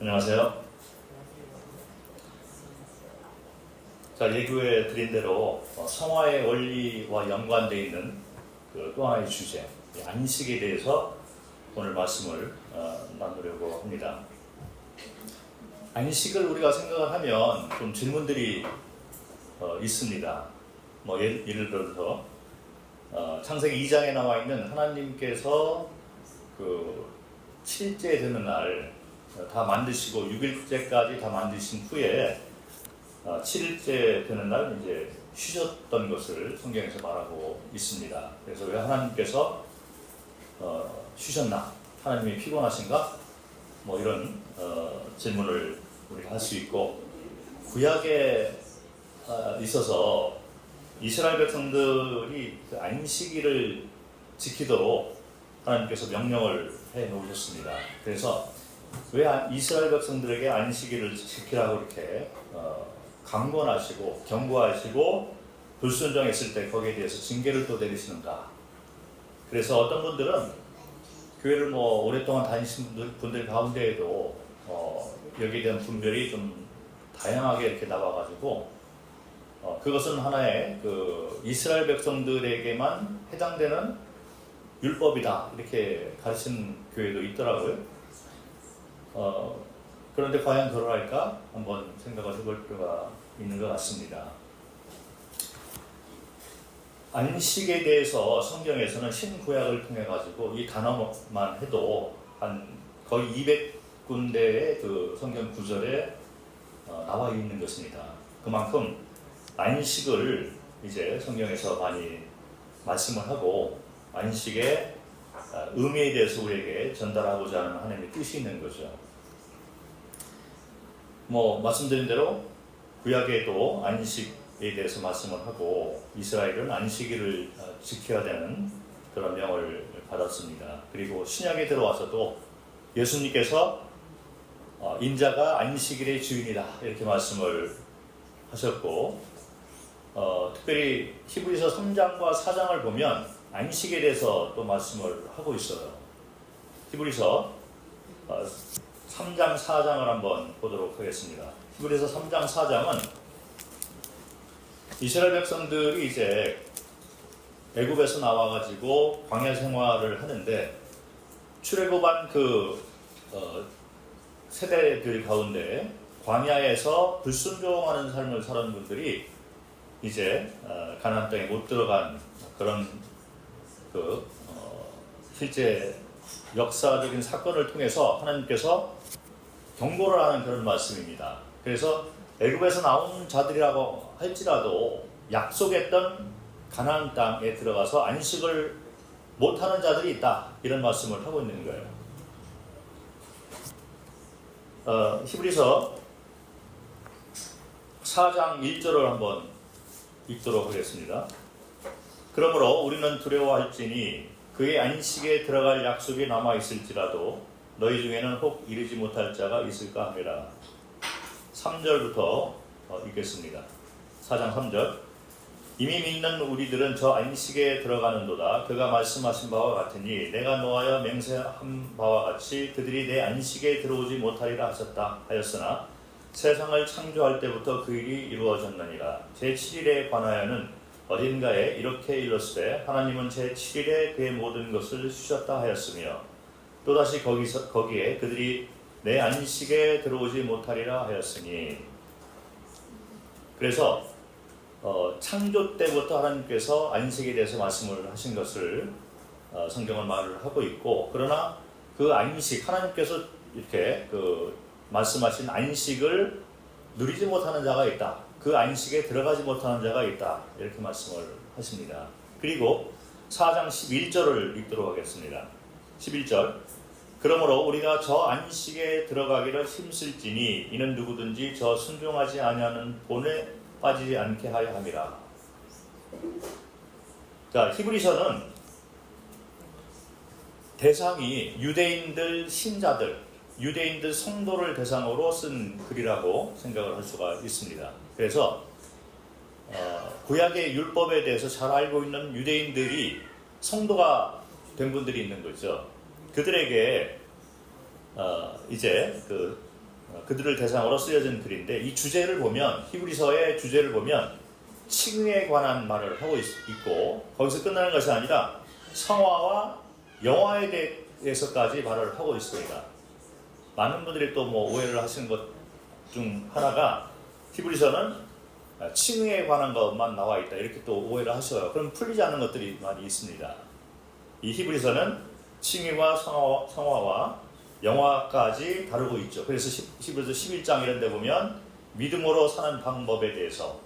안녕하세요. 자, 예고해 드린 대로 성화의 원리와 연관되어 있는 또 하나의 주제, 안식에 대해서 오늘 말씀을 나누려고 합니다. 안식을 우리가 생각을 하면 좀 질문들이 있습니다. 예를 들어서 창세기 2장에 나와 있는 하나님께서 그 7일째 되는 날 다 만드시고 6일째까지 다 만드신 후에 7일째 되는 날 이제 쉬셨던 것을 성경에서 말하고 있습니다. 그래서 왜 하나님께서 쉬셨나? 하나님이 피곤하신가? 이런 질문을 우리가 할 수 있고, 구약에 있어서 이스라엘 백성들이 그 안식일을 지키도록 하나님께서 명령을 해 놓으셨습니다. 그래서 왜 이스라엘 백성들에게 안식일을 지키라고 이렇게 강권하시고 경고하시고 불순종했을 때 거기에 대해서 징계를 또 내리시는가? 그래서 어떤 분들은 교회를 오랫동안 다니신 분들 가운데에도 여기에 대한 분별이 좀 다양하게 이렇게 나와가지고 그것은 하나의 그 이스라엘 백성들에게만 해당되는 율법이다 이렇게 가르치는 교회도 있더라고요. 그런데 과연 그럴까? 한번 생각을 해볼 필요가 있는 것 같습니다. 안식에 대해서 성경에서는 신구약을 통해 가지고 이 단어만 해도 한 거의 200군데의 그 성경 구절에 나와 있는 것입니다. 그만큼 안식을 이제 성경에서 많이 말씀을 하고 안식의 의미에 대해서 우리에게 전달하고자 하는 하나님의 뜻이 있는 거죠. 말씀드린 대로 구약에도 안식에 대해서 말씀을 하고 이스라엘은 안식일을 지켜야 되는 그런 명을 받았습니다. 그리고 신약에 들어와서도 예수님께서 인자가 안식일의 주인이다 이렇게 말씀을 하셨고, 특별히 히브리서 3장과 4장을 보면 안식에 대해서 또 말씀을 하고 있어요. 히브리서 3장, 4장을 한번 보도록 하겠습니다. 히브리서 3장, 4장은 이스라엘 백성들이 이제 애굽에서 나와가지고 광야 생활을 하는데 출애굽한 그 세대들 가운데 광야에서 불순종하는 삶을 사는 분들이 이제 가나안 땅에 못 들어간 그런 실제 역사적인 사건을 통해서 하나님께서 경고를 하는 그런 말씀입니다. 그래서 애굽에서 나온 자들이라고 할지라도 약속했던 가나안 땅에 들어가서 안식을 못하는 자들이 있다 이런 말씀을 하고 있는 거예요. 히브리서 4장 1절을 한번 읽도록 하겠습니다. 그러므로 우리는 두려워할지니 그의 안식에 들어갈 약속이 남아있을지라도 너희 중에는 혹 이르지 못할 자가 있을까 하니라. 3절부터 읽겠습니다. 4장 3절. 이미 믿는 우리들은 저 안식에 들어가는도다. 그가 말씀하신 바와 같으니 내가 노하여 맹세한 바와 같이 그들이 내 안식에 들어오지 못하리라 하셨다 하였으나 세상을 창조할 때부터 그 일이 이루어졌느니라. 제7일에 관하여는 어딘가에 이렇게 일렀으되 하나님은 제7일에 그의 모든 것을 쉬셨다 하였으며 또다시 거기에 그들이 내 안식에 들어오지 못하리라 하였으니. 그래서 창조 때부터 하나님께서 안식에 대해서 말씀을 하신 것을 성경은 말을 하고 있고, 그러나 그 안식, 하나님께서 이렇게 말씀하신 안식을 누리지 못하는 자가 있다. 그 안식에 들어가지 못하는 자가 있다. 이렇게 말씀을 하십니다. 그리고 4장 11절을 읽도록 하겠습니다. 11절. 그러므로 우리가 저 안식에 들어가기를 힘쓸지니 이는 누구든지 저 순종하지 아니하는 본에 빠지지 않게 하려 함이라. 자, 히브리서는 대상이 유대인들 신자들, 유대인들 성도를 대상으로 쓴 글이라고 생각을 할 수가 있습니다. 그래서 구약의 율법에 대해서 잘 알고 있는 유대인들이 성도가 된 분들이 있는 거죠. 그들에게 이제 그들을 대상으로 쓰여진 글인데, 이 주제를 보면, 히브리서의 주제를 보면 칭의에 관한 말을 하고 있고, 거기서 끝나는 것이 아니라 성화와 영화에 대해서까지 말을 하고 있습니다. 많은 분들이 또 뭐 오해를 하시는 것 중 하나가, 히브리서는 칭의에 관한 것만 나와 있다, 이렇게 또 오해를 하셔요. 그럼 풀리지 않는 것들이 많이 있습니다. 이 히브리서는 칭의와 성화와 영화까지 다루고 있죠. 그래서 히브리서 11장 이런 데 보면 믿음으로 사는 방법에 대해서,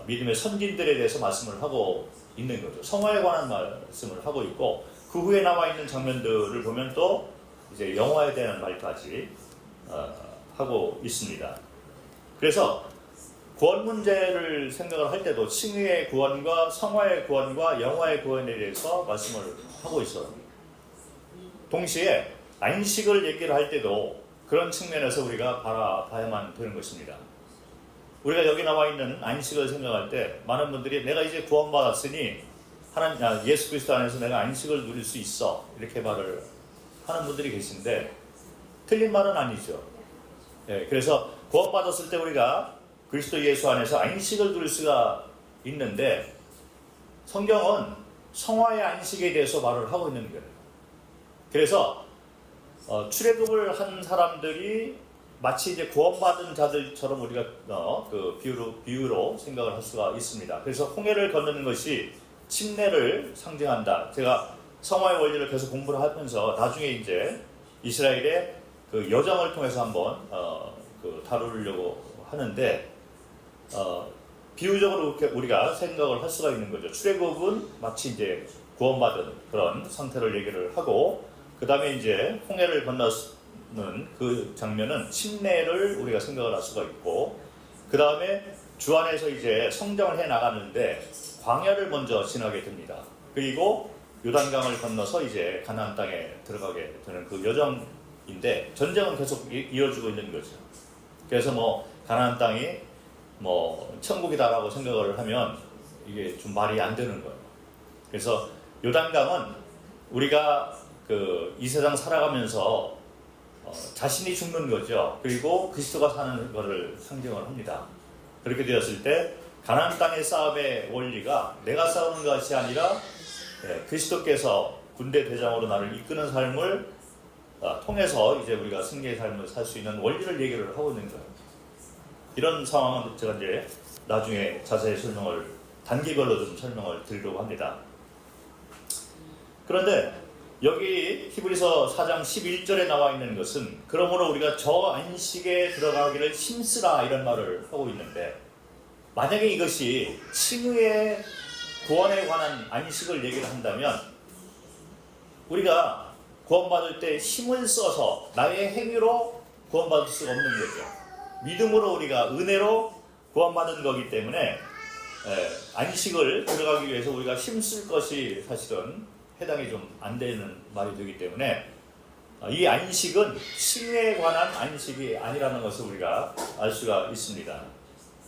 믿음의 선진들에 대해서 말씀을 하고 있는 거죠. 성화에 관한 말씀을 하고 있고, 그 후에 나와 있는 장면들을 보면 또 이제 영화에 대한 말까지 하고 있습니다. 그래서 구원 문제를 생각을 할 때도 칭의의 구원과 성화의 구원과 영화의 구원에 대해서 말씀을 하고 있어요. 동시에 안식을 얘기를 할 때도 그런 측면에서 우리가 바라봐야만 되는 것입니다. 우리가 여기 나와 있는 안식을 생각할 때 많은 분들이 내가 이제 구원받았으니 예수 그리스도 안에서 내가 안식을 누릴 수 있어, 이렇게 말을 하는 분들이 계신데 틀린 말은 아니죠. 그래서 구원받았을 때 우리가 그리스도 예수 안에서 안식을 누릴 수가 있는데, 성경은 성화의 안식에 대해서 말을 하고 있는 거예요. 그래서 출애굽을 한 사람들이 마치 이제 구원받은 자들처럼 우리가 그 비유로 생각을 할 수가 있습니다. 그래서 홍해를 건너는 것이 침례를 상징한다. 제가 성화의 원리를 계속 공부를 하면서 나중에 이제 이스라엘의 그 여정을 통해서 한번 다루려고 하는데, 비유적으로 우리가 생각을 할 수가 있는 거죠. 출애굽은 마치 이제 구원받은 그런 상태를 얘기를 하고, 그 다음에 이제 홍해를 건너는 그 장면은 침례를 우리가 생각을 할 수가 있고, 그 다음에 주 안에서 이제 성장을 해 나가는데 광야를 먼저 지나게 됩니다. 그리고 요단강을 건너서 이제 가나안 땅에 들어가게 되는 그 여정인데, 전쟁은 계속 이어지고 있는 거죠. 그래서 뭐 가나안 땅이 뭐 천국이다라고 생각을 하면 이게 좀 말이 안 되는 거예요. 그래서 요단강은 우리가 이 세상 살아가면서 자신이 죽는 거죠. 그리고 그리스도가 사는 것을 상징을 합니다. 그렇게 되었을 때 가나안 땅의 싸움의 원리가 내가 싸우는 것이 아니라 그리스도께서 군대 대장으로 나를 이끄는 삶을 통해서 이제 우리가 승리의 삶을 살 수 있는 원리를 얘기를 하고 있는 거예요. 이런 상황은 제가 이제 나중에 자세히 단계별로 좀 설명을 드리려고 합니다. 그런데 여기 히브리서 4장 11절에 나와 있는 것은, 그러므로 우리가 저 안식에 들어가기를 힘쓰라, 이런 말을 하고 있는데, 만약에 이것이 칭의의 구원에 관한 안식을 얘기를 한다면, 우리가 구원받을 때 힘을 써서 나의 행위로 구원받을 수가 없는 거죠. 믿음으로 우리가 은혜로 구원받은 거기 때문에 안식을 들어가기 위해서 우리가 힘쓸 것이 사실은 해당이 좀 안 되는 말이 되기 때문에, 이 안식은 칭의에 관한 안식이 아니라는 것을 우리가 알 수가 있습니다.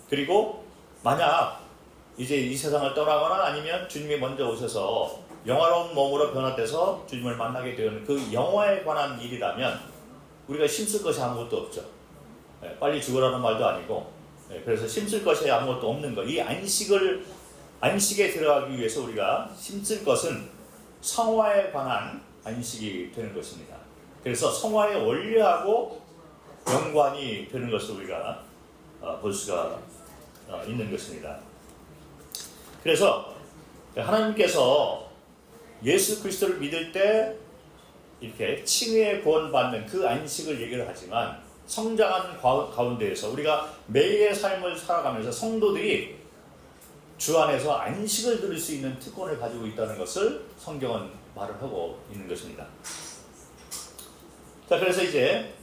그리고 만약 이제 이 세상을 떠나거나 아니면 주님이 먼저 오셔서 영화로운 몸으로 변화돼서 주님을 만나게 되는 그 영화에 관한 일이라면 우리가 힘쓸 것이 아무것도 없죠. 빨리 죽으라는 말도 아니고, 그래서 힘쓸 것이 아무것도 없는 것. 이 안식에 들어가기 위해서 우리가 힘쓸 것은 성화에 관한 안식이 되는 것입니다. 그래서 성화의 원리하고 연관이 되는 것을 우리가 볼 수가 있는 것입니다. 그래서 하나님께서 예수 그리스도를 믿을 때 이렇게 칭의의 구원받는 그 안식을 얘기를 하지만, 성장하는 가운데에서 우리가 매일의 삶을 살아가면서 성도들이 주 안에서 안식을 누릴 수 있는 특권을 가지고 있다는 것을 성경은 말을 하고 있는 것입니다. 자, 그래서 이제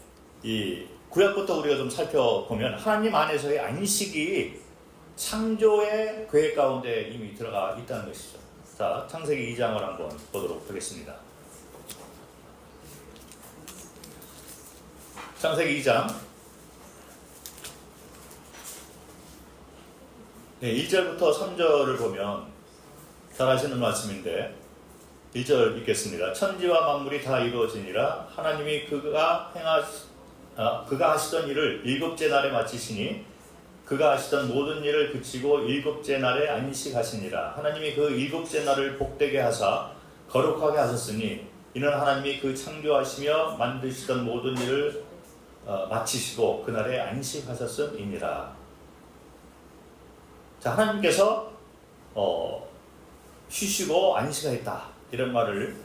이 구약부터 우리가 좀 살펴보면 하나님 안에서의 안식이 창조의 계획 가운데 이미 들어가 있다는 것이죠. 자, 창세기 2장을 한번 보도록 하겠습니다. 창세기 2장 1절부터 3절을 보면 잘 아시는 말씀인데, 1절 읽겠습니다. 천지와 만물이 다 이루어지니라. 하나님이 그가 그가 하시던 일을 일곱째 날에 마치시니 그가 하시던 모든 일을 그치고 일곱째 날에 안식하시니라. 하나님이 그 일곱째 날을 복되게 하사 거룩하게 하셨으니 이는 하나님이 그 창조하시며 만드시던 모든 일을 마치시고 그날에 안식하셨음이니라. 자, 하나님께서 쉬시고 안식하였다 이런 말을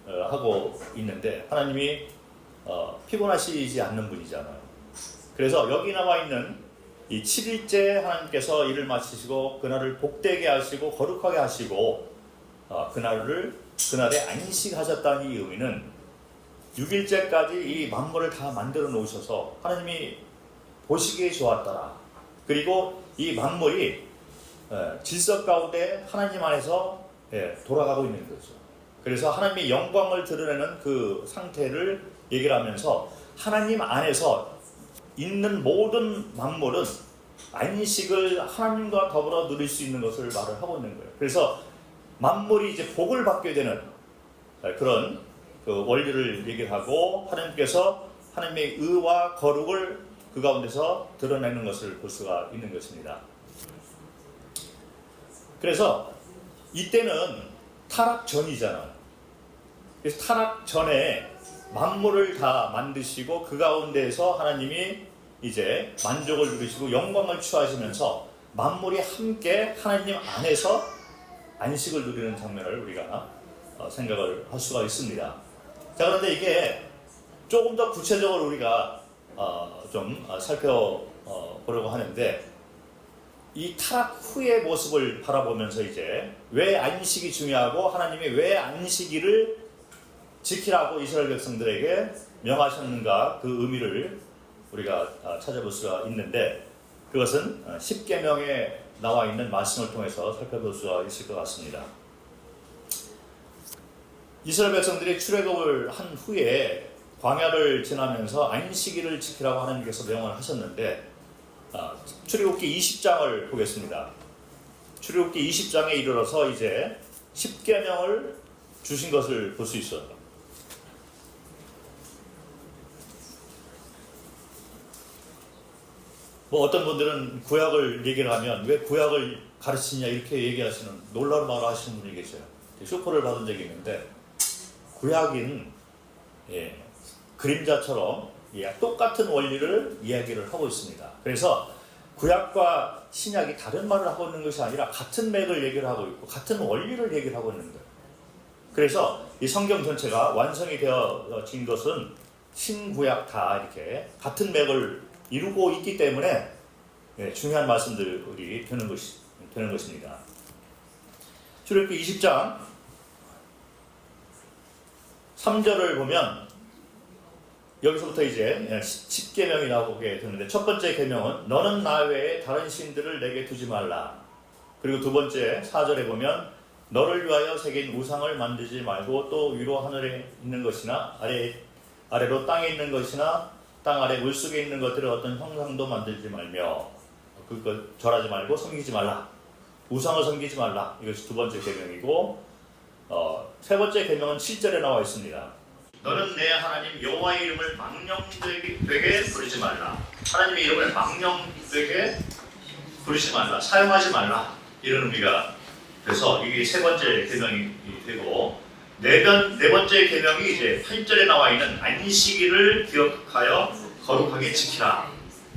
하고 있는데 하나님이 피곤하시지 않는 분이잖아요. 그래서 여기 나와 있는 이 7일째 하나님께서 일을 마치시고 그날을 복되게 하시고 거룩하게 하시고 그날에 안식하셨다는 이 의미는 6일째까지 이 만물을 다 만들어 놓으셔서 하나님이 보시기에 좋았더라. 그리고 이 만물이 질서 가운데 하나님 안에서 돌아가고 있는 거죠. 그래서 하나님의 영광을 드러내는 그 상태를 얘기를 하면서 하나님 안에서 있는 모든 만물은 안식을 하나님과 더불어 누릴 수 있는 것을 말을 하고 있는 거예요. 그래서 만물이 이제 복을 받게 되는 그런 그 원리를 얘기하고 하나님께서 하나님의 의와 거룩을 그 가운데서 드러내는 것을 볼 수가 있는 것입니다. 그래서 이때는 타락 전이잖아요. 그래서 타락 전에 만물을 다 만드시고 그 가운데에서 하나님이 이제 만족을 누리시고 영광을 취하시면서 만물이 함께 하나님 안에서 안식을 누리는 장면을 우리가 생각을 할 수가 있습니다. 자, 그런데 이게 조금 더 구체적으로 우리가 좀 살펴보려고 하는데 이 타락 후의 모습을 바라보면서 이제 왜 안식이 중요하고 하나님이 왜 안식일을 지키라고 이스라엘 백성들에게 명하셨는가 그 의미를 우리가 찾아볼 수가 있는데 그것은 십계명에 나와 있는 말씀을 통해서 살펴볼 수가 있을 것 같습니다. 이스라엘 백성들이 출애굽을 한 후에 광야를 지나면서 안식일을 지키라고 하나님께서 명을 하셨는데 출애굽기 20장을 보겠습니다. 출애굽기 20장에 이르러서 이제 십계명을 주신 것을 볼 수 있어요. 어떤 분들은 구약을 얘기를 하면 왜 구약을 가르치냐 이렇게 얘기하시는 놀라운 말을 하시는 분이 계세요. 쇼크를 받은 적이 있는데 구약인 그림자처럼 똑같은 원리를 이야기를 하고 있습니다. 그래서 구약과 신약이 다른 말을 하고 있는 것이 아니라 같은 맥을 얘기를 하고 있고 같은 원리를 얘기를 하고 있는 거예요. 그래서 이 성경 전체가 완성이 되어진 것은 신구약 다 이렇게 같은 맥을 이루고 있기 때문에 중요한 말씀들이 되는 것입니다. 출애굽기 20장 3절을 보면 여기서부터 이제 10계명이 나오게 되는데 첫 번째 계명은 너는 나 외에 다른 신들을 내게 두지 말라. 그리고 두 번째 4절에 보면 너를 위하여 새긴 우상을 만들지 말고 또 위로 하늘에 있는 것이나 아래로 땅에 있는 것이나 땅 아래 물속에 있는 것들을 어떤 형상도 만들지 말며 그거 절하지 말고 섬기지 말라. 우상을 섬기지 말라. 이것이 두 번째 계명이고 세 번째 계명은 7절에 나와 있습니다. 너는 내 하나님 여호와의 이름을 망령되게 부르지 말라. 하나님의 이름을 망령되게 부르지 말라. 사용하지 말라. 이런 의미가 돼서 이게 세 번째 계명이 되고 네 번째 계명이 이제 8절에 나와 있는 안식일을 기억하여 거룩하게 지키라.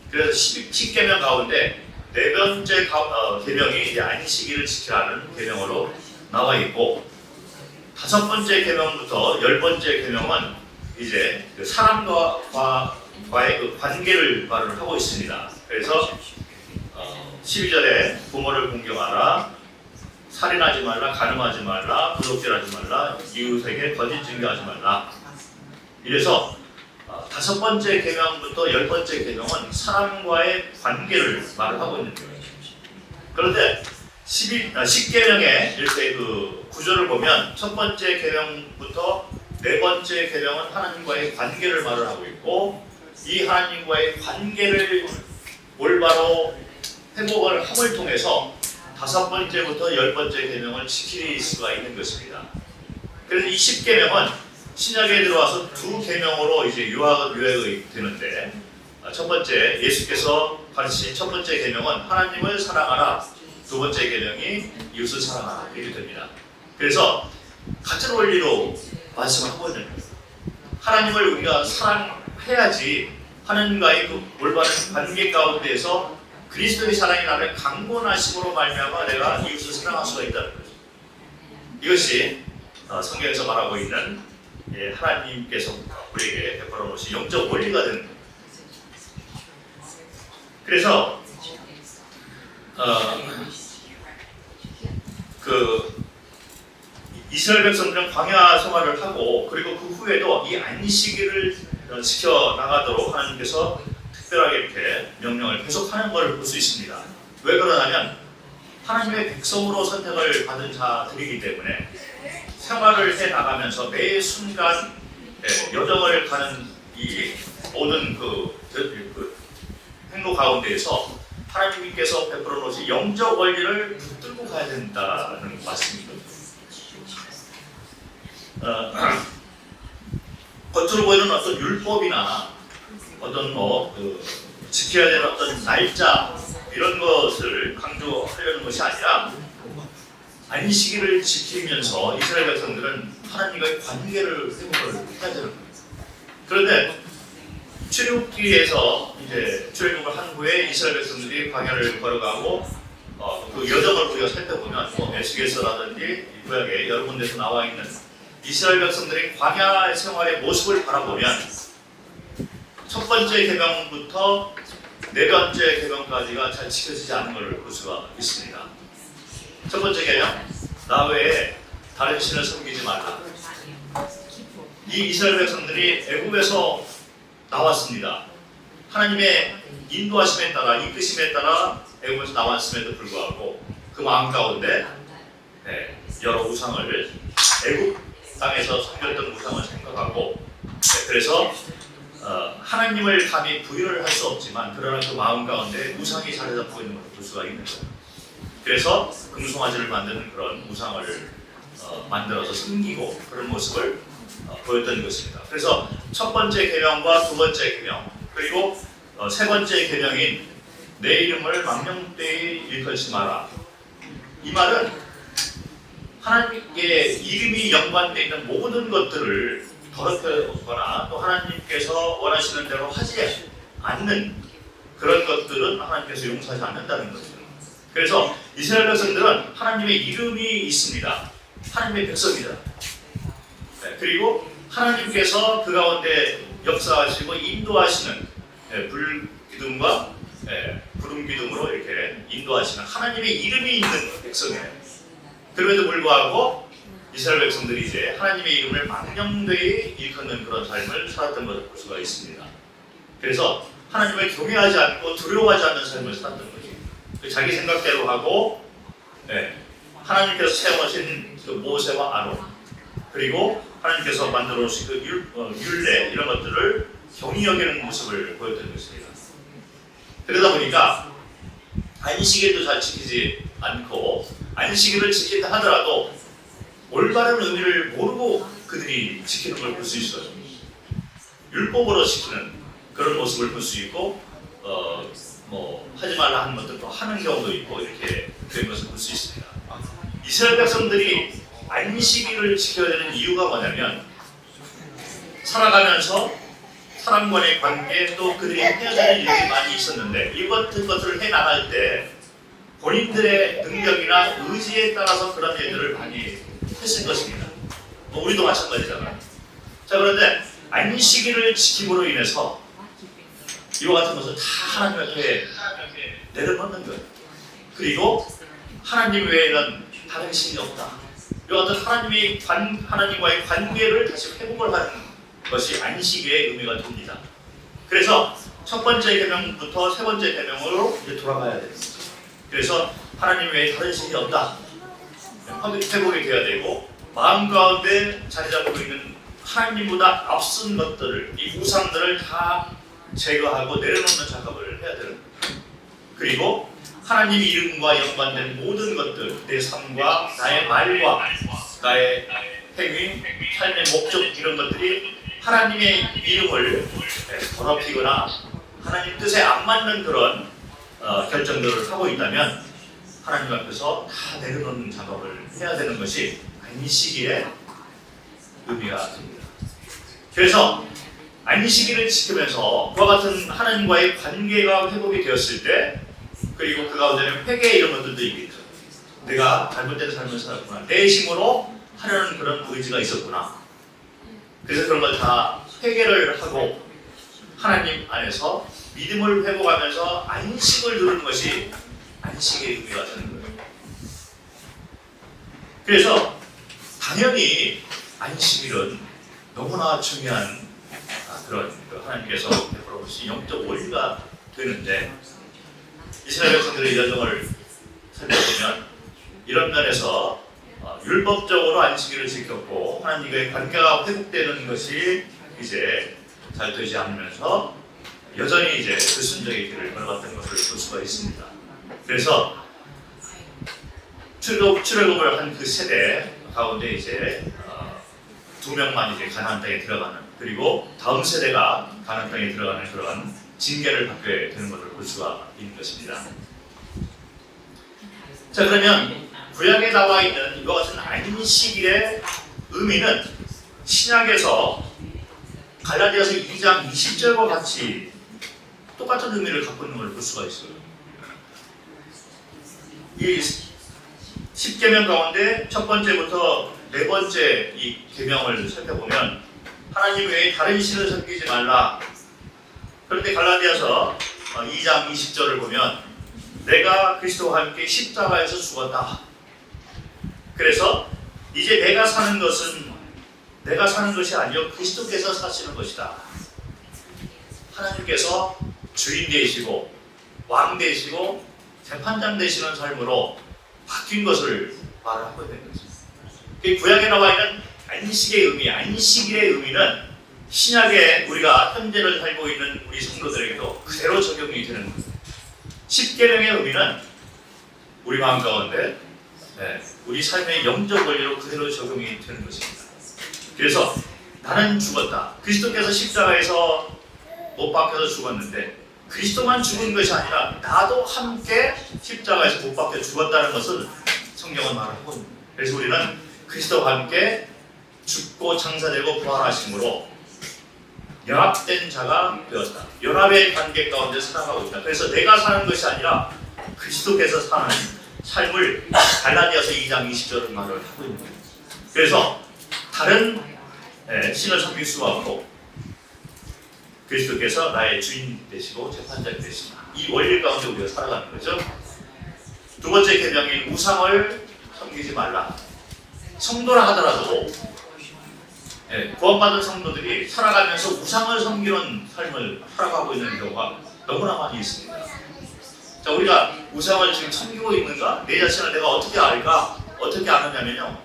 그래서 10계명 가운데 네 번째 계명이 이제 안식일을 지키라는 계명으로 나와 있고 다섯 번째 계명부터 열 번째 계명은 이제 그 사람과의 그 관계를 말을 하고 있습니다. 그래서 12절에 부모를 공경하라, 살인하지 말라, 간음하지 말라, 도둑질하지 말라, 이웃에게 거짓 증거하지 말라. 이래서 다섯 번째 계명부터 열 번째 계명은 사람과의 관계를 말을 하고 있는 거예요. 그런데 10계명의 이렇게 그 구조를 보면 첫 번째 계명부터 네 번째 계명은 하나님과의 관계를 말을 하고 있고 이 하나님과의 관계를 올바로 회복을 함을 통해서 다섯 번째부터 열 번째 계명을 지킬 수가 있는 것입니다. 그래서 이 10계명은 신약에 들어와서 두 계명으로 이제 요약이 되는데, 첫 번째 예수께서 가르치신 첫 번째 계명은 하나님을 사랑하라, 두 번째 계명이 이웃을 사랑하라 이렇게 됩니다. 그래서 같은 원리로 말씀하고 있는 거예요. 하나님을 우리가 사랑해야지 하나님과의 그 올바른 관계 가운데에서 그리스도의 사랑이 나를 강권하심으로 말미암아 내가 이웃을 사랑할 수가 있다는 거죠. 이것이 성경에서 말하고 있는 하나님께서 우리에게 베풀어 놓으신 영적 원리가 되는 거예요. 그래서 이스라엘 백성들은 광야 생활을 하고, 그리고 그 후에도 이 안식일을 지켜 나가도록 하나님께서 특별하게 이렇게 명령을 계속하는 것을 볼 수 있습니다. 왜 그러냐면 하나님의 백성으로 선택을 받은 자들이기 때문에 생활을 해 나가면서 매 순간 여정을 가는 이 모든 그 행로 가운데에서 하나님께서 베풀어 놓으신 영적 원리를 붙들고 가야 된다는 말씀입니다. 겉으로 보이는 어떤 율법이나 어떤 지켜야 되는 어떤 날짜 이런 것을 강조하려는 것이 아니라 안식일을 지키면서 이스라엘 백성들은 하나님과의 관계를 회복을 해야 되는 거예요. 그런데 출애굽기에서 이제 출애굽을 한 후에 이스라엘 백성들이 광야를 걸어가고 그 여정을 우리가 살펴보면 에스겔서라든지 구약에 여러 군데서 나와 있는 이스라엘 백성들의 광야 생활의 모습을 바라보면 첫 번째 계명부터 네 번째 계명까지가 잘 지켜지지 않는 것을 볼 수가 있습니다. 첫 번째 계명, 나 외에 다른 신을 섬기지 말라. 이 이스라엘 백성들이 애굽에서 나왔습니다. 하나님의 인도하심에 따라, 이끄심에 따라 애굽에서 나왔음에도 불구하고 그 마음 가운데 여러 우상을, 애굽 땅에서 섬겼던 우상을 생각하고, 그래서 하나님을 감히 부인을 할 수 없지만 그러나 그 마음 가운데 우상이 자리 잡고 있는 것을 볼 수가 있는 거예요. 그래서 금송아지를 만드는 그런 우상을 만들어서 섬기고 그런 모습을 보였던 것입니다. 그래서 첫 번째 계명과 두 번째 계명, 그리고 세 번째 계명인 내 이름을 망령되이 일컬지 마라. 이 말은 하나님께 이름이 연관되어 있는 모든 것들을 더럽혀거나 또 하나님께서 원하시는 대로 하지 않는 그런 것들은 하나님께서 용서하지 않는다는 거죠. 그래서 이스라엘 백성들은 하나님의 이름이 있습니다. 하나님의 백성이다. 그리고 하나님께서 그 가운데 역사하시고 인도하시는 불기둥과 구름기둥으로 이렇게 인도하시는 하나님의 이름이 있는 백성이에요. 그럼에도 불구하고 이스라엘 백성들이 이제 하나님의 이름을 망령되이 일컫는 그런 삶을 살았던 것을 볼 수가 있습니다. 그래서 하나님을 경외하지 않고 두려워하지 않는 삶을 살았던 거죠. 자기 생각대로 하고, 하나님께서 세워놓으신 그 모세와 아론, 그리고 하나님께서 만들어 놓으신 그 율례 이런 것들을 경히 여기는 모습을 보였던 것입니다. 그러다 보니까 안식일도 잘 지키지 않고, 안식일을 지킨다 하더라도 올바른 의미를 모르고 그들이 지키는 걸 볼 수 있어요. 율법으로 지키는 그런 모습을 볼 수 있고, 하지 말라 하는 것들도 하는 경우도 있고 이렇게 된 것을 볼 수 있습니다. 이스라엘 백성들이 안식일을 지켜야 되는 이유가 뭐냐면, 살아가면서 사람과의 관계, 또 그들이 해야 되는 일이 많이 있었는데 이 같은 것들을 해나갈 때 본인들의 능력이나 의지에 따라서 그런 일들을 많이 했을 것입니다. 우리도 마찬가지잖아요. 자, 그런데 안식일을 지킴으로 인해서 이와 같은 것을 다 하나님 앞에 내려놓는 거예요. 그리고 하나님 외에는 다른 신이 없다. 이와 같은 하나님과의 관계를 다시 회복을 하는 것이 안식의 의미가 됩니다. 그래서 첫 번째 계명부터 세 번째 계명으로 이제 돌아가야 됩니다. 그래서 하나님 외에 다른 신이 없다. 회복이 되어야 되고, 마음 가운데 자리 잡고 있는 하나님보다 앞선 것들을, 이 우상들을 다 제거하고 내려놓는 작업을 해야 되는 거예요. 그리고 하나님 이름과 연관된 모든 것들, 내 삶과 나의 말과 나의 행위, 삶의 목적 이런 것들이 하나님의 이름을 더럽히거나 하나님 뜻에 안 맞는 그런 결정들을 하고 있다면 하나님 앞에서 다 내려놓는 작업을 해야 되는 것이 안식일의 의미가 됩니다. 그래서 안식일을 지키면서 그와 같은 하나님과의 관계가 회복이 되었을 때, 그리고 그 가운데는 회개 이런 것들도 있겠죠. 내가 잘못된 삶을 살았구나, 내 힘으로 하려는 그런 의지가 있었구나. 그래서 그런 걸 다 회개를 하고 하나님 안에서 믿음을 회복하면서 안식을 누리는 것이 안식의 의미가 되는 거예요. 그래서 당연히 안식일은 너무나 중요한 그런 하나님께서 베풀어 주신 영적 원리가 되는데, 이스라엘 백성들의 여정을 살펴보면 이런 면에서 율법적으로 안식일을 지켰고 하나님과의 관계가 회복되는 것이 이제 잘 되지 않으면서 여전히 이제 불순종의 길을 걸어갔던 것을 볼 수가 있습니다. 그래서 출애굽을 한 그 세대 가운데 이제 2명만 이제 가나안 땅에 들어가는, 그리고 다음 세대가 가나안 땅에 들어가는 그런 징계를 받게 되는 것을 볼 수가 있는 것입니다. 자, 그러면 구약에 나와 있는 이와 같은 안식일의 의미는 신약에서 갈라디아서 2장 20절과 같이 똑같은 의미를 갖고 있는 걸 볼 수가 있어요. 이 10계명 가운데 첫 번째부터 네 번째 이 계명을 살펴보면 하나님 외에 다른 신을 섬기지 말라. 그런데 갈라디아서 2장 20절을 보면 내가 그리스도와 함께 십자가에서 죽었다. 그래서 이제 내가 사는 것은 내가 사는 것이 아니요 그리스도께서 사시는 것이다. 하나님께서 주인 되시고 왕 되시고 재판장 되시는 삶으로 바뀐 것을 말하고 있는 것입니다. 구약에 나와 있는 안식의 의미, 안식일의 의미는 신약에 우리가 현재를 살고 있는 우리 성도들에게도 그대로 적용이 되는 것입니다. 10계명의 의미는 우리 마음 가운데 우리 삶의 영적 원리로 그대로 적용이 되는 것입니다. 그래서 나는 죽었다. 그리스도께서 십자가에서 못 박혀서 죽었는데 그리스도만 죽은 것이 아니라 나도 함께 십자가에서 못 박혀 죽었다는 것을 성경은 말하고 있습니다. 그래서 우리는 그리스도와 함께 죽고 장사되고 부활하심으로 연합된 자가 되었다. 연합의 관계 가운데 살아가고 있다. 그래서 내가 사는 것이 아니라 그리스도께서 사는 삶을 갈라디아서 2장 20절을 말을 하고 있는 거예요. 그래서 다른 신을 섬길 수가 없고 그리스도께서 나의 주인 되시고 재판장 되시다. 이 원리 가운데 우리가 살아가는 거죠. 두 번째 계명인 우상을 섬기지 말라. 성도라 하더라도 구원받은 성도들이 살아가면서 우상을 섬기는 삶을 살아가고 있는 경우가 너무나 많이 있습니다. 자, 우리가 우상을 지금 섬기고 있는가? 내 자신을 내가 어떻게 알까? 어떻게 아느냐면요,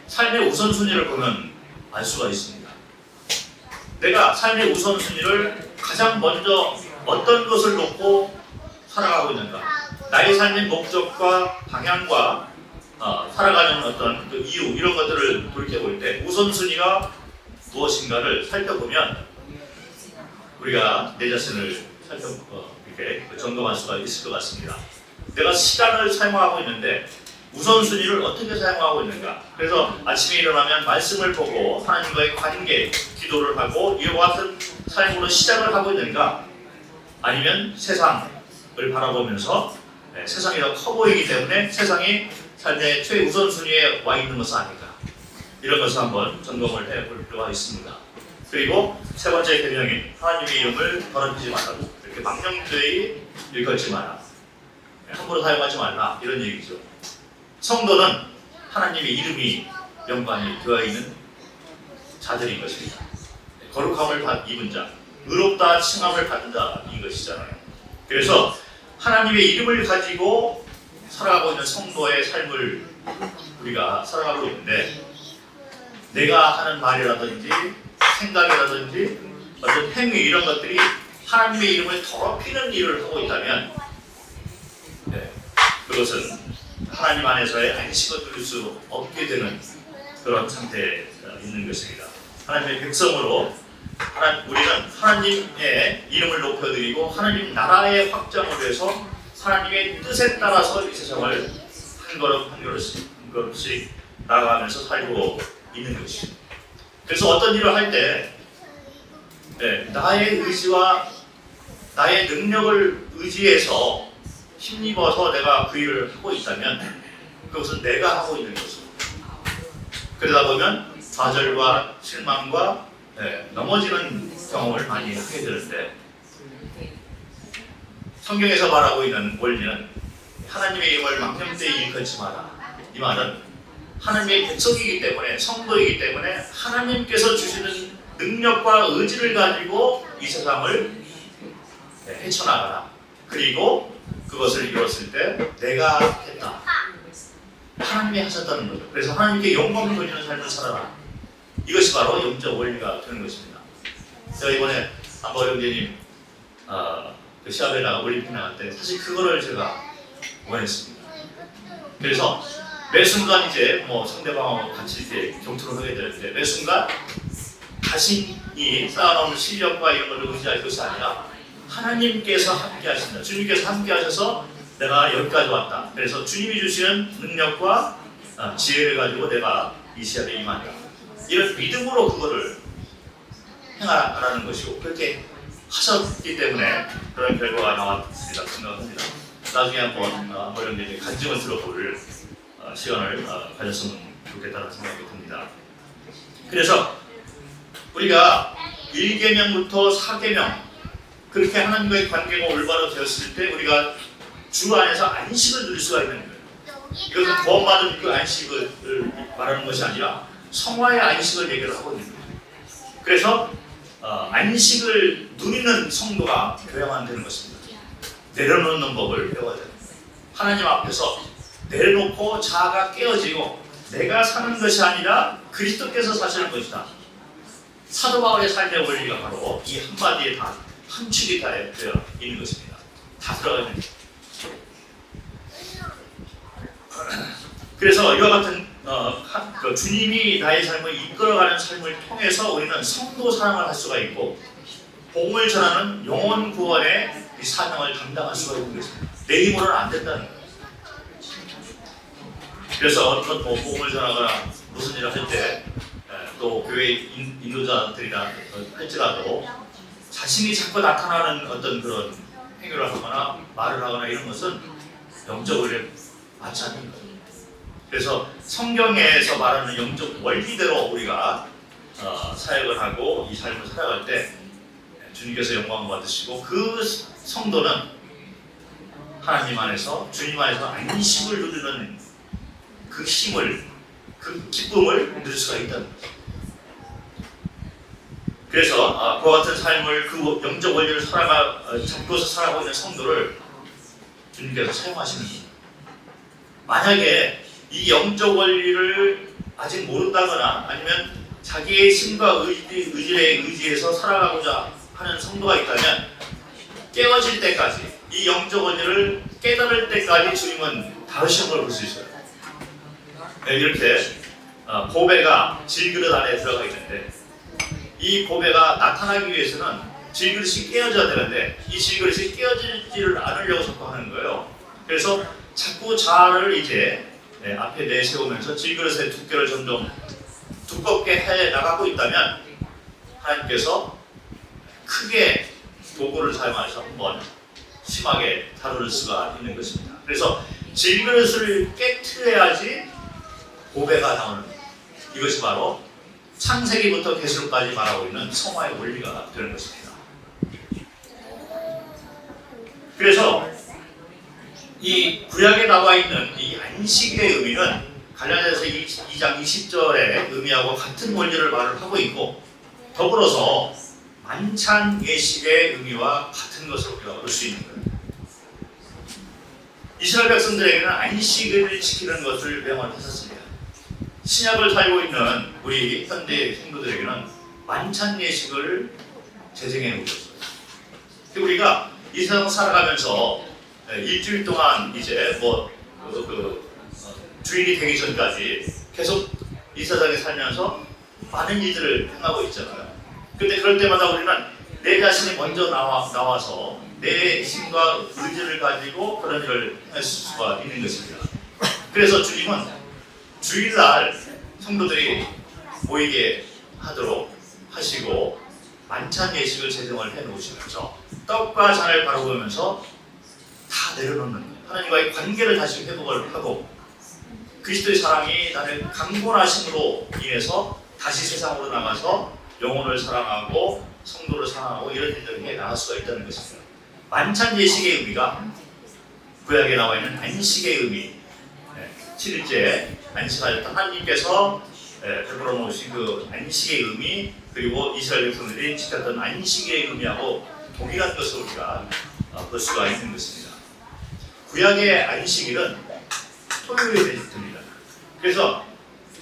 삶의 우선순위를 보면 알 수가 있습니다. 내가 삶의 우선순위를 가장 먼저 어떤 것을 놓고 살아가고 있는가? 나의 삶의 목적과 방향과 살아가는 어떤 그 이유 이런 것들을 돌이켜볼 때 우선순위가 무엇인가를 살펴보면 우리가 내 자신을 이렇게 점검할 수가 있을 것 같습니다. 내가 시간을 사용하고 있는데 우선순위를 어떻게 사용하고 있는가? 그래서 아침에 일어나면 말씀을 보고 하나님과의 관계, 기도를 하고 이와 같은 삶으로 시작을 하고 있는가? 아니면 세상을 바라보면서 세상이 더 커 보이기 때문에 세상이 삶의 최우선순위에 와 있는 것은 아닌가? 이런 것을 한번 점검을 해볼 필요가 있습니다. 그리고 세 번째 계명인 하나님의 이름을 더럽히지 말라고, 이렇게 망령되이 일컬지 마라, 함부로 사용하지 말라, 이런 얘기죠. 성도는 하나님의 이름이 연관이 되어 있는 자들인 것입니다. 거룩함을 입은 자, 의롭다 칭함을 받은 자인 것이잖아요. 그래서 하나님의 이름을 가지고 살아가고 있는 성도의 삶을 우리가 살아가고 있는데, 내가 하는 말이라든지 생각이라든지 어떤 행위 이런 것들이 하나님의 이름을 더럽히는 일을 하고 있다면 그것은 하나님 안에서의 안식을 누릴 수 없게 되는 그런 상태에 있는 것입니다. 하나님의 백성으로 우리는 하나님의 이름을 높여드리고 하나님 나라의 확장을 위해서 하나님의 뜻에 따라서 이 세상을 한 걸음 한 걸음씩 나아가면서 살고 있는 것이죠. 그래서 어떤 일을 할 때 나의 의지와 나의 능력을 의지해서 힘입어서 내가 그 일을 하고 있다면 그것은 내가 하고 있는 것입니다. 그러다 보면 좌절과 실망과 넘어지는 경험을 많이 하게 되는데, 성경에서 말하고 있는 원리는 하나님의 이름을 망령되이 일컫지 마라. 이 말은 하나님의 백성이기 때문에, 성도이기 때문에 하나님께서 주시는 능력과 의지를 가지고 이 세상을 헤쳐나가라. 그리고 그것을 이뤘을 때 내가 했다. 하나님이 하셨다는 거죠. 그래서 하나님께 영광을 돌리는 삶을 살아라. 이것이 바로 영적 원리가 되는 것입니다. 제가 이번에 안보 형제님 그 시합에 나가 올림픽 나갈 때 사실 그거를 제가 원했습니다. 그래서 매 순간 이제 뭐 상대방하고 같이 이렇게 경투를 하게 되는데, 매 순간 자신이 쌓아놓은 실력과 이런 걸 의지할 것이 아니라 하나님께서 함께 하신다. 주님께서 함께 하셔서 내가 여기까지 왔다. 그래서 주님이 주시는 능력과 지혜를 가지고 내가 이 시합에 임한다. 이런 믿음으로 그거를 행하라는 것이고, 그렇게 하셨기 때문에 그런 결과가 나왔습니다. 생각합니다. 나중에 한번 어른들이 간증을 들어볼 시간을 가졌으면 좋겠다는 생각이 듭니다. 그래서 우리가 1계명부터 4계명 그렇게 하나님과의 관계가 올바로 되었을 때 우리가 주 안에서 안식을 누릴 수가 있는 거예요. 이것은 구원받은 그 안식을 말하는 것이 아니라 성화의 안식을 얘기를 하고 있는 거예요. 그래서 안식을 누리는 성도가 교양만 되는 것입니다. 내려놓는 법을 배워야 돼요. 하나님 앞에서 내려놓고 자아가 깨어지고 내가 사는 것이 아니라 그리스도께서 사시는 것이다. 사도 바울의 삶의 원리가 바로 이 한마디에 다 함축이 다 되어 있는 것입니다. 다 들어가 있는 것입니다. 그래서 이와 같은 주님이 나의 삶을 이끌어가는 삶을 통해서 우리는 성도 사랑을 할 수가 있고, 복음을 전하는 영혼 구원의 이 사명을 감당할 수가 있는 것입니다. 내 힘으로는 안 된다는 거예요. 그래서 어떤 복음을 전하거나 무슨 일을 할 때 또 교회 인도자들이나 할지라도 자신이 자꾸 나타나는 어떤 그런 행위를 하거나 말을 하거나 이런 것은 영적 원리에 맞지 않는 거예요. 그래서 성경에서 말하는 영적 원리대로 우리가 사역을 하고 이 삶을 살아갈 때 주님께서 영광을 받으시고, 그 성도는 하나님 안에서 주님 안에서 안식을 누리는 그 힘을, 그 기쁨을 누릴 수가 있다는 거죠. 그래서 그와 같은 삶을, 그 영적 원리를 잡고서 살아가고 있는 성도를 주님께서 사용하시는 거예요. 만약에 이 영적 원리를 아직 모른다거나 아니면 자기의 힘과 의지에 의지해서 살아가고자 하는 성도가 있다면, 깨어질 때까지, 이 영적 원리를 깨달을 때까지 주님은 다루시는 걸 볼 수 있어요. 이렇게 보배가 질그릇 안에 들어가 있는데, 이 보배가 나타나기 위해서는 질그릇이 깨어져야 되는데 이 질그릇이 깨어지지를 않으려고 자꾸 하는 거예요. 그래서 자꾸 자아를 이제 앞에 내세우면서 질그릇의 두께를 점점 두껍게 해 나가고 있다면, 하나님께서 크게 도구를 사용하셔서 한번 심하게 다룰 수가 있는 것입니다. 그래서 질그릇을 깨트려야지 보배가 나오는 거예요. 이것이 바로 창세기부터 계시록까지 말하고 있는 성화의 원리가 되는 것입니다. 그래서 이 구약에 나와 있는 이 안식의 의미는 갈라디아서 2장 20절의 의미하고 같은 원리를 말을 하고 있고, 더불어서 만찬 예식의 의미와 같은 것을 우리가 볼 수 있는 거예요. 이스라엘 백성들에게는 안식을 지키는 것을 명령하셨습니다. 신약을 살고 있는 우리 현대 성도들에게는 만찬 예식을 제정해 놓으셨어요. 우리가 이 세상 살아가면서 일주일 동안 이제 주일이 되기 전까지 계속 이 세상에 살면서 많은 일들을 행하고 있잖아요. 근데 그럴 때마다 우리는 내 자신이 먼저 나와서 내 힘과 의지를 가지고 그런 일을 할 수가 있는 것입니다. 그래서 주님은 주일날 성도들이 모이게 하도록 하시고 만찬 예식을 제정을 해 놓으시면서 떡과 잔을 바라보면서 다 내려놓는 거예요. 하나님과의 관계를 다시 회복을 하고 그리스도의 사랑이 나를 강권하심으로 인해서 다시 세상으로 나가서 영혼을 사랑하고 성도를 사랑하고 이런 일들을 해 나갈 수가 있다는 것입니다. 만찬 예식의 의미가 구약에 나와 있는 안식의 의미, 7일째 안식하셨던 하나님께서 베풀어 놓으신 그 안식의 의미, 그리고 이스라엘 백성들이 지켰던 안식의 의미하고 동일한 것을 우리가 볼 수가 있는 것입니다. 구약의 안식일은 토요일에 됩니다. 그래서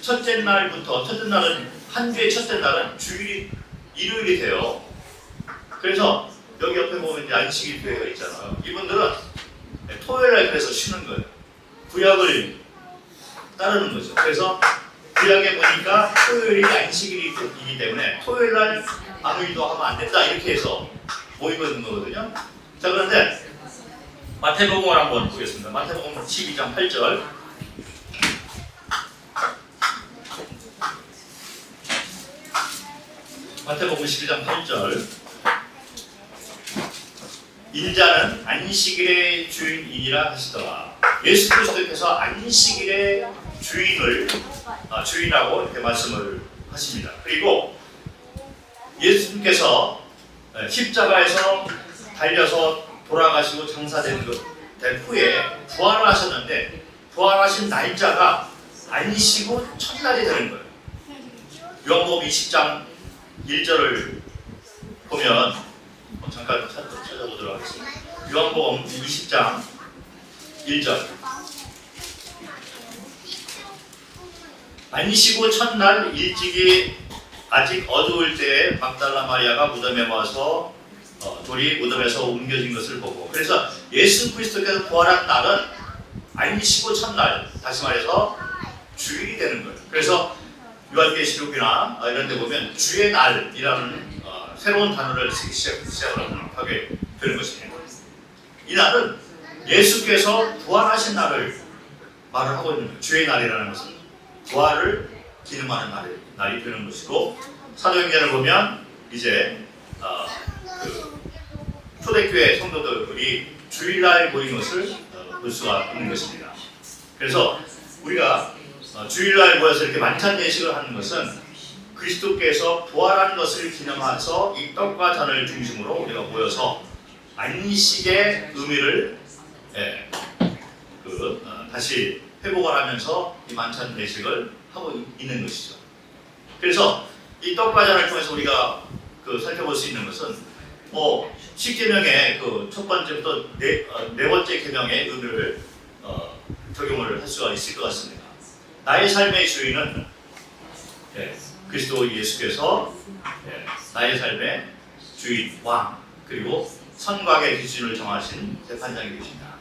첫째 날은 한 주의 첫째 날은 주일이 일요일이 돼요. 그래서 여기 옆에 보면 이제 안식일 되어 있잖아요. 이분들은 토요일날 그래서 쉬는 거예요. 구약을 따르는 거죠. 그래서 구약에 보니까 토요일이 안식일이기 때문에 토요일날 아무 일도 하면 안 된다 이렇게 해서 모이고 있는 거거든요. 자, 그런데 마태복음을 한번 보겠습니다. 마태복음 12장 8절. 마태복음 12장 8절. 인자는 안식일의 주인이라 하시더라. 예수 그리스도께서 안식일의 주인이라고 이렇게 말씀을 하십니다. 그리고 예수님께서 십자가에서 달려서 돌아가시고 장사된 후에 부활을 하셨는데 부활하신 날짜가 안식 후 첫날이 되는 거예요. 요한복음 20장 1절을 보면 잠깐 찾아보도록 하겠습니다. 요한복음 20장 1절. 안식 후 첫날 일찍이 아직 어두울 때에 막달라 마리아가 무덤에 와서 돌이 무덤에서 옮겨진 것을 보고, 그래서 예수 그리스도께서 부활한 날은 안식 후 첫날, 다시 말해서 주일이 되는 거예요. 그래서 요한계시록이나 이런 데 보면 주의 날이라는 새로운 단어를 시작하게 되는 것입니다. 이 날은 예수께서 부활하신 날을 말을 하고 있는 거예요. 주의 날이라는 것은 부활을 기념하는 날이 되는 것이고, 사도행전을 보면 이제 초대교회 성도들이 주일날 모인 것을 볼 수가 있는 것입니다. 그래서 우리가 주일날 모여서 이렇게 만찬 예식을 하는 것은 그리스도께서 부활한 것을 기념해서 이 떡과 잔을 중심으로 우리가 모여서 안식의 의미를 다시 회복을 하면서 이 만찬 예식을 하고 있는 것이죠. 그래서 이 떡과 잔을 통해서 우리가 살펴볼 수 있는 것은 십계명의 첫 번째부터 네 번째 계명의 의미를 적용을 할 수가 있을 것 같습니다. 나의 삶의 주인은 그리스도 예수께서 나의 삶의 주인, 왕, 그리고 선곽의 기준을 정하신 재판장이 되십니다.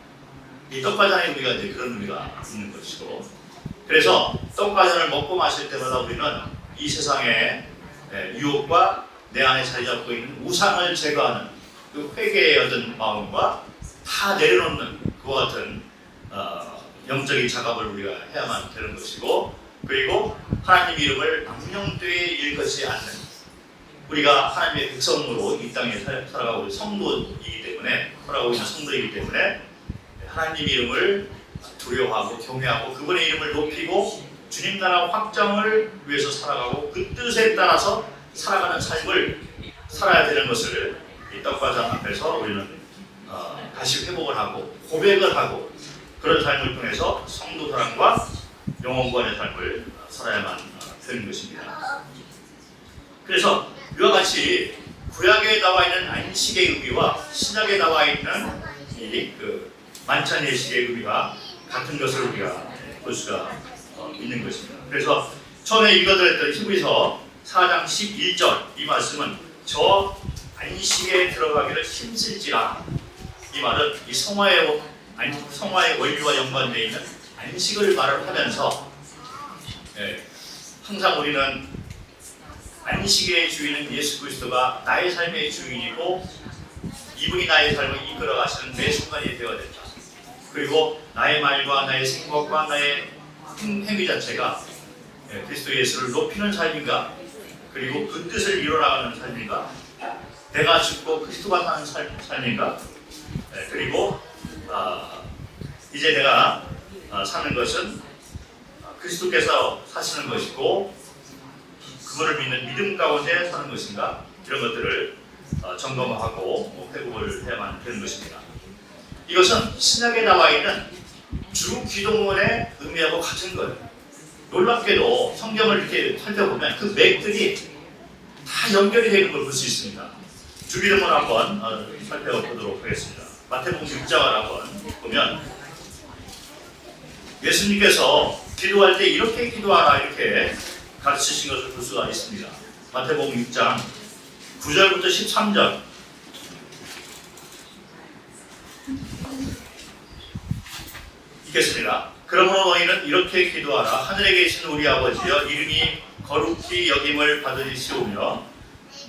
이 떡과 잔의 의미가 이제 그런 의미가 있는 것이고, 그래서 떡과 잔을 먹고 마실 때마다 우리는 이 세상의 유혹과 내 안에 자리 잡고 있는 우상을 제거하는 그 회개의 어떤 마음과 다 내려놓는 그와 같은 영적인 작업을 우리가 해야만 되는 것이고, 그리고 하나님 이름을 망령되이 일컫지 않는, 우리가 하나님의 백성으로 이 땅에 살아가고 있는 성도이기 때문에, 살아가고 있는 성도이기 때문에 하나님 이름을 두려워하고 경외하고 그분의 이름을 높이고 주님 나라 확장을 위해서 살아가고 그 뜻에 따라서 살아가는 삶을 살아야 되는 것을 이 떡과 잔 앞에서 우리는 다시 회복을 하고 고백을 하고 그런 삶을 통해서 성도 사랑과 영혼과의 삶을 살아야만 되는 것입니다. 그래서 이와 같이 구약에 나와 있는 안식의 의미와 신약에 나와 있는 이 만찬 예식의 의미가 같은 것을 우리가 볼 수가 있는 것입니다. 그래서 처음에 읽어드렸던 히브리서 4장 11절 이 말씀은 저 안식에 들어가기를 힘쓸지라, 이 말은 이 성화의 원리와 연관되어 있는 안식을 말을 하면서 항상 우리는 안식의 주인은 예수 그리스도가 나의 삶의 주인이고 이분이 나의 삶을 이끌어 가시는 매 순간이 되어야 된다. 그리고 나의 말과 나의 생각과 나의 행위 자체가 그리스도 예수를 높이는 삶인가? 그리고 그 뜻을 이뤄나가는 삶인가? 내가 죽고 그리스도가 사는 삶인가? 그리고 이제 내가 사는 것은 그리스도께서 사시는 것이고 그분을 믿는 믿음 가운데 사는 것인가? 이런 것들을 점검하고 회복을 해야만 되는 것입니다. 이것은 신약에 나와 있는 주 기도문의 의미하고 같은 거예요. 놀랍게도 성경을 이렇게 살펴보면 그 맥들이 다 연결이 되는 걸 볼 수 있습니다. 주 기도문 한번 살펴보도록 하겠습니다. 마태복음 6장을 한번 보면 예수님께서 기도할 때 이렇게 기도하라 이렇게 가르치신 것을 볼 수가 있습니다. 마태복음 6장 9절부터 13절 읽겠습니다. 그러므로 너희는 이렇게 기도하라. 하늘에 계신 우리 아버지여, 이름이 거룩히 여김을 받으시오며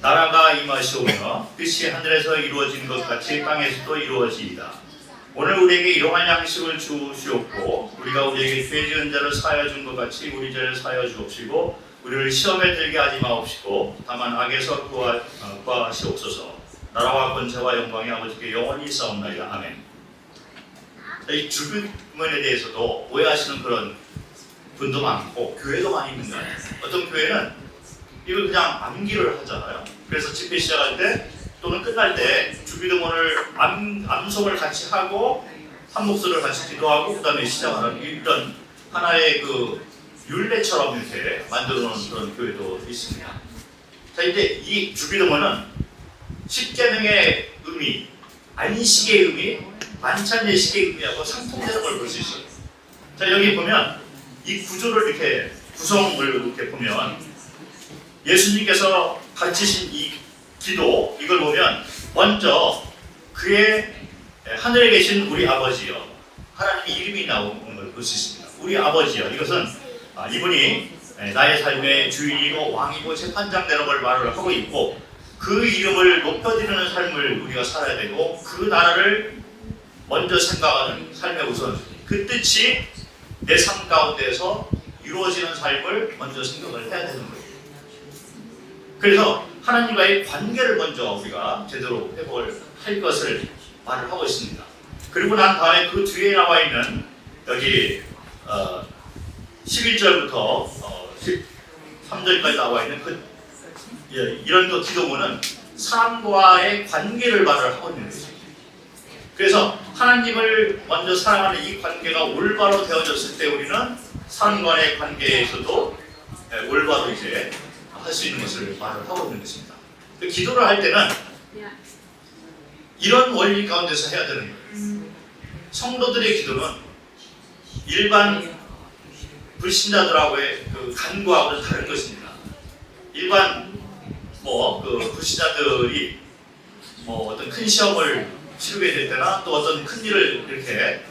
나라가 임하시오며 뜻이 하늘에서 이루어진 것 같이 땅에서도 이루어지이다. 오늘 우리에게 일용할 양식을 주시옵고 우리가 우리에게 죄 지은 자를 사하여 준 것 같이 우리 죄를 사하여 주옵시고 우리를 시험에 들게 하지 마옵시고 다만 악에서 구하시옵소서. 나라와 권세와 영광이 아버지께 영원히 있사옵나이다. 아멘. 이 주기문에 대해서도 오해하시는 그런 분도 많고 교회도 많이 있는 거 같아요. 어떤 교회는 이걸 그냥 암기를 하잖아요. 그래서 집회 시작할 때 또는 끝날 때 주기도문을 암송을 같이 하고 한 목소리를 같이 기도하고 그 다음에 시작하는 이런 하나의 그 율례처럼 이렇게 만들어 놓은 그런 교회도 있습니다. 자, 이제 이 주기도문은 십계명의 의미, 안식의 의미, 만찬 예식의 의미하고 상통되는 걸 볼 수 있어요. 자, 여기 보면 이 구조를 이렇게 구성을 이렇게 보면 예수님께서 가르치신 이 기도 이걸 보면 먼저 그의 하늘에 계신 우리 아버지여, 하나님의 이름이 나오는 걸 볼 수 있습니다. 우리 아버지여, 이것은 이분이 나의 삶의 주인이고 왕이고 재판장되는 걸 말을 하고 있고 그 이름을 높여드리는 삶을 우리가 살아야 되고 그 나라를 먼저 생각하는 삶의 우선순위, 그 뜻이 내 삶 가운데서 이루어지는 삶을 먼저 생각을 해야 되는 거예요. 그래서 하나님과의 관계를 먼저 우리가 제대로 회복을 할 것을 말을 하고 있습니다. 그리고 난 다음에 그 뒤에 나와 있는 여기 11절부터 13절까지 나와 있는 이런 그 기도문은 사람과의 관계를 말을 하고 있는 것입니다. 그래서 하나님을 먼저 사랑하는 이 관계가 올바로 되어졌을 때 우리는 사람 간의 관계에서도 올바로 이제 할 수 있는 것을 말을 하고 있는 것입니다. 기도를 할 때는 이런 원리 가운데서 해야 되는 거예요. 성도들의 기도는 일반 불신자들하고의 그 간구하고는 다른 것입니다. 일반 그 불신자들이 어떤 큰 시험을 치르게 될 때나 또 어떤 큰 일을 이렇게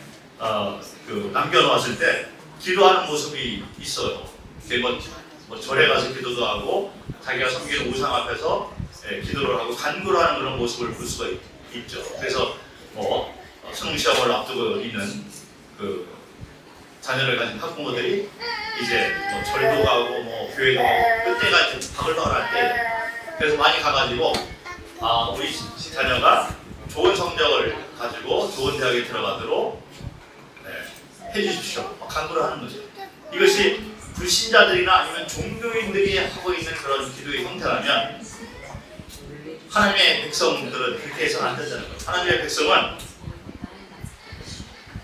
남겨놓았을 때 기도하는 모습이 있어요. 뭐 절에 가서 기도도 하고 자기가 섬기는 우상 앞에서 기도를 하고 간구를 하는 그런 모습을 볼 수가 있죠. 그래서 수능 시험을 앞두고 있는 그 자녀를 가진 학부모들이 이제 절도 가고 교회도 가고 그때가 이제 박을 나갈 때, 그래서 많이 가가지고 우리 자녀가 좋은 성적을 가지고 좋은 대학에 들어가도록 해주십시오. 간구를 하는 거죠. 이것이 불신자들이나 아니면 종교인들이 하고 있는 그런 기도의 형태라면 하나님의 백성들은 그렇게 해서는 안 된다는 거예요. 하나님의 백성은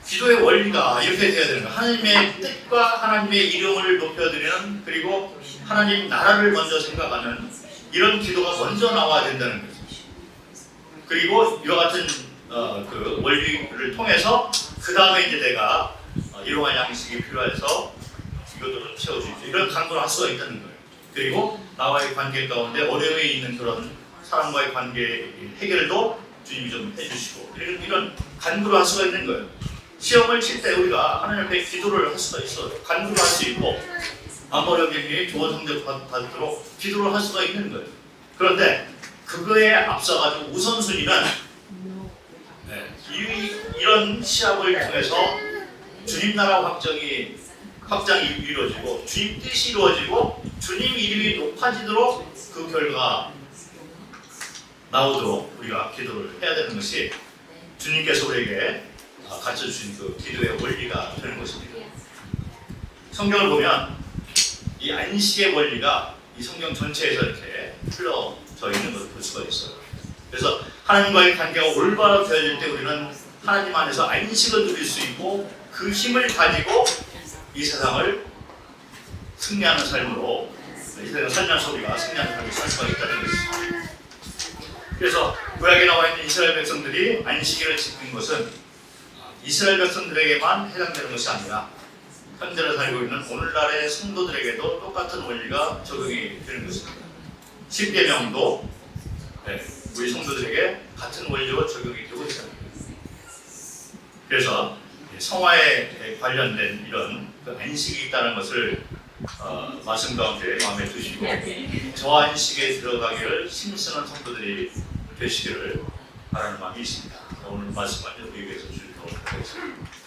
기도의 원리가 이렇게 되어야 되는 거예요. 하나님의 뜻과 하나님의 이름을 높여드리는, 그리고 하나님 나라를 먼저 생각하는 이런 기도가 먼저 나와야 된다는 거죠. 그리고 이와 같은 그 원리를 통해서 그 다음에 이제 내가 일용할 양식이 필요해서 이것들을 채워주십시오. 이런 간구를 할 수가 있다는 거예요. 그리고 나와의 관계 가운데 어려움이 있는 그런 사람과의 관계 해결도 주님이 좀 해주시고 이런 간구를 할 수가 있는 거예요. 시험을 칠 때 우리가 하나님 앞에 기도를 할 수가 있어요. 간구를 할 수 있고 아모령님이 좋은 성적 받도록 기도를 할 수가 있는 거예요. 그런데 그거에 앞서가지고 우선순위는 이런 시합을 통해서 주님 나라 확장이 이루어지고 주님 뜻이 이루어지고 주님 이름이 높아지도록 그 결과가 나오도록 우리가 기도를 해야 되는 것이 주님께서 우리에게 가르쳐주신 그 기도의 원리가 되는 것입니다. 성경을 보면 이 안식의 원리가 이 성경 전체에서 이렇게 흘러져 있는 것을 볼 수가 있어요. 그래서 하나님과의 관계가 올바로 되어질 때 우리는 하나님 안에서 안식을 누릴 수 있고 그 힘을 가지고 이 세상을 승리하는 삶으로 이 세상을 살면서 우리가 승리하는 삶을 살 수가 있다는 것이죠. 그래서 구약에 나와 있는 이스라엘 백성들이 안식일을 지킨 것은 이스라엘 백성들에게만 해당되는 것이 아니라 현재를 살고 있는 오늘날의 성도들에게도 똑같은 원리가 적용이 되는 것입니다. 십계명도 우리 성도들에게 같은 원리로 적용이 되고 있습니다. 그래서 성화에 관련된 이런 그 안식이 있다는 것을 말씀 가운데 마음에 두시고 저 안식에 들어가기를 힘쓰는 성도들이 되시기를 바라는 마음이 있습니다. 오늘 말씀을 여기에서 주도록 하겠습니다.